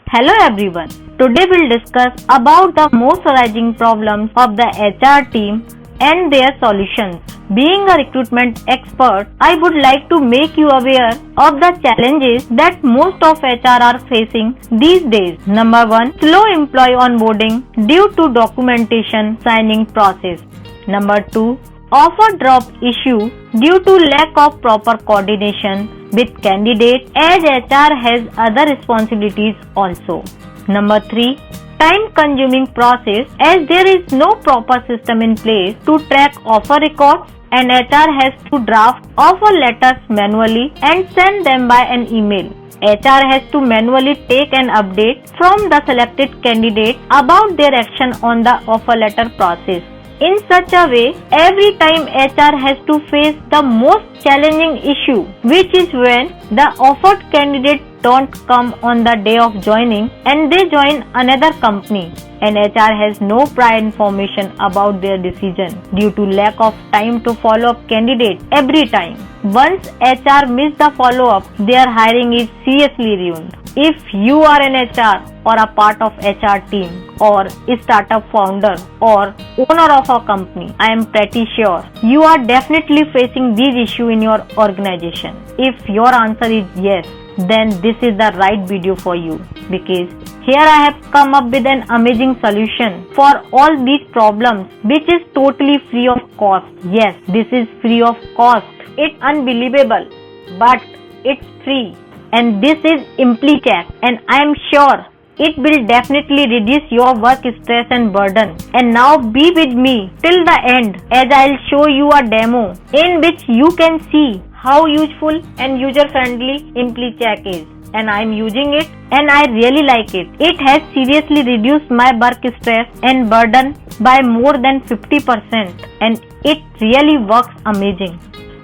Hello everyone. Today we'll discuss about the most arising problems of the HR team and their solutions. Being a recruitment expert, I would like to make you aware of the challenges that most of HR are facing these days. Number 1. Slow employee onboarding due to documentation signing process. Number 2. Offer drop issue due to lack of proper coordination with candidate as HR has other responsibilities also. Number 3. Time consuming process as there is no proper system in place to track offer records and HR has to draft offer letters manually and send them by an email. HR has to manually take an update from the selected candidate about their action on the offer letter process. In such a way, every time HR has to face the most challenging issue, which is when the offered candidate don't come on the day of joining and they join another company and HR has no prior information about their decision due to lack of time to follow up candidate every time. Once HR miss the follow up, their hiring is seriously ruined. If you are an HR or a part of HR team or a startup founder or owner of a company, I am pretty sure you are definitely facing these issues in your organization. If your answer is yes, then this is the right video for you because here I have come up with an amazing solution for all these problems which is totally free of cost. Yes, this is free of cost. It's unbelievable, but it's free. And this is ImpliCheck and I am sure it will definitely reduce your work stress and burden. And now be with me till the end as I'll show you a demo in which you can see how useful and user friendly ImpliCheck is. And I'm using it and I really like it. It has seriously reduced my work stress and burden by more than 50% and it really works amazing.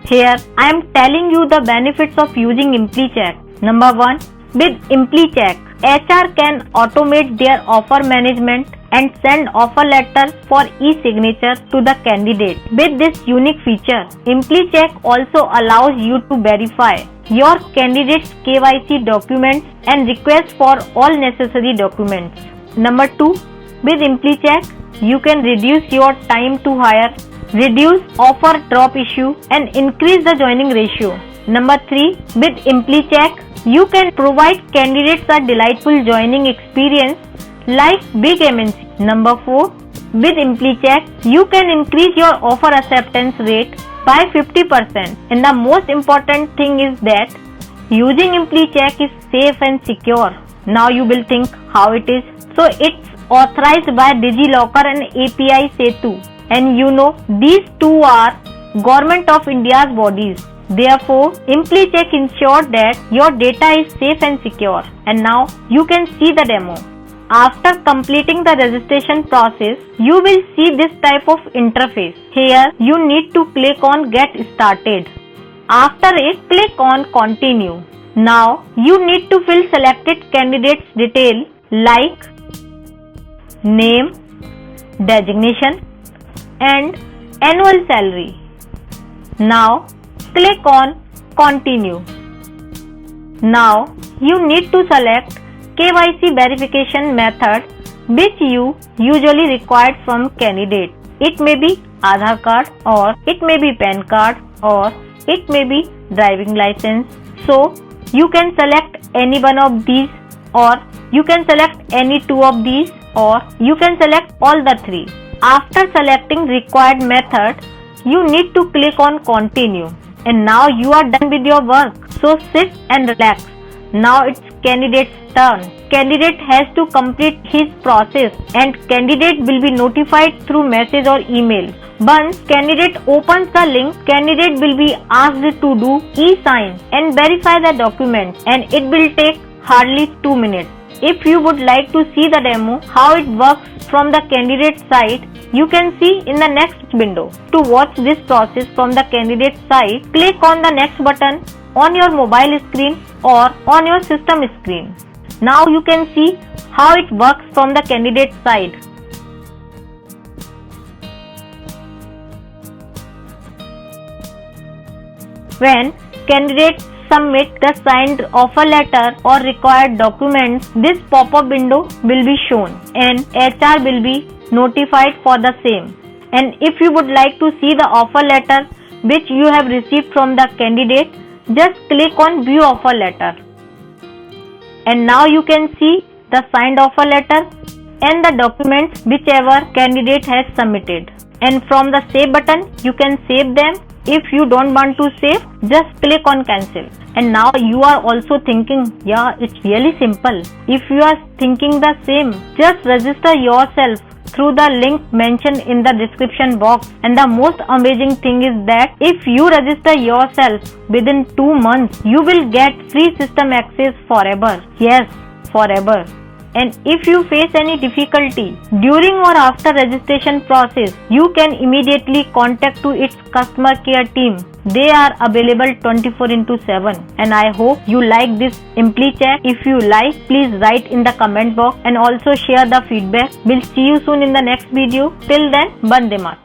Here I am telling you the benefits of using ImpliCheck. Number 1. With ImpliCheck, HR can automate their offer management and send offer letters for e-signature to the candidate. With this unique feature, ImpliCheck also allows you to verify your candidate's KYC documents and request for all necessary documents. Number 2. With ImpliCheck, you can reduce your time to hire, reduce offer drop issue and increase the joining ratio. Number 3. With ImpliCheck, you can provide candidates a delightful joining experience like big MNC. Number 4. With ImpliCheck, you can increase your offer acceptance rate by 50%. And the most important thing is that using ImpliCheck is safe and secure. Now you will think how it is. So it's authorized by DigiLocker and API Setu. And you know these two are Government of India's bodies. Therefore, ImpliCheck ensures that your data is safe and secure. And now you can see the demo. After completing the registration process, you will see this type of interface. Here, you need to click on Get Started. After it, click on Continue. Now, you need to fill selected candidates' detail like name, designation, and annual salary. Now, click on Continue. Now, you need to select KYC verification method which you usually required from candidate. It may be Aadhaar card or it may be PAN card or it may be driving license. So, you can select any one of these or you can select any two of these or you can select all the three. After selecting required method, you need to click on Continue. And now you are done with your work. So sit and relax. Now it's candidate's turn. Candidate has to complete his process and candidate will be notified through message or email. Once candidate opens the link, candidate will be asked to do e-sign and verify the document and it will take hardly 2 minutes. If you would like to see the demo, how it works from the candidate side, you can see in the next window. To watch this process from the candidate side, click on the next button on your mobile screen or on your system screen. Now you can see how it works from the candidate side. When candidate submit the signed offer letter or required documents, this pop-up window will be shown and HR will be notified for the same. And if you would like to see the offer letter which you have received from the candidate, just click on view offer letter. And now you can see the signed offer letter and the documents whichever candidate has submitted. And from the save button, you can save them. If you don't want to save, just click on cancel. And now you are also thinking, yeah, it's really simple. If you are thinking the same, just register yourself through the link mentioned in the description box. And the most amazing thing is that if you register yourself within 2 months, you will get free system access forever. Yes, forever. And if you face any difficulty during or after registration process, you can immediately contact to its customer care team. They are available 24/7. And I hope you like this ImpliCheck. If you like, please write in the comment box and also share the feedback. We'll see you soon in the next video. Till then, Bande Mataram.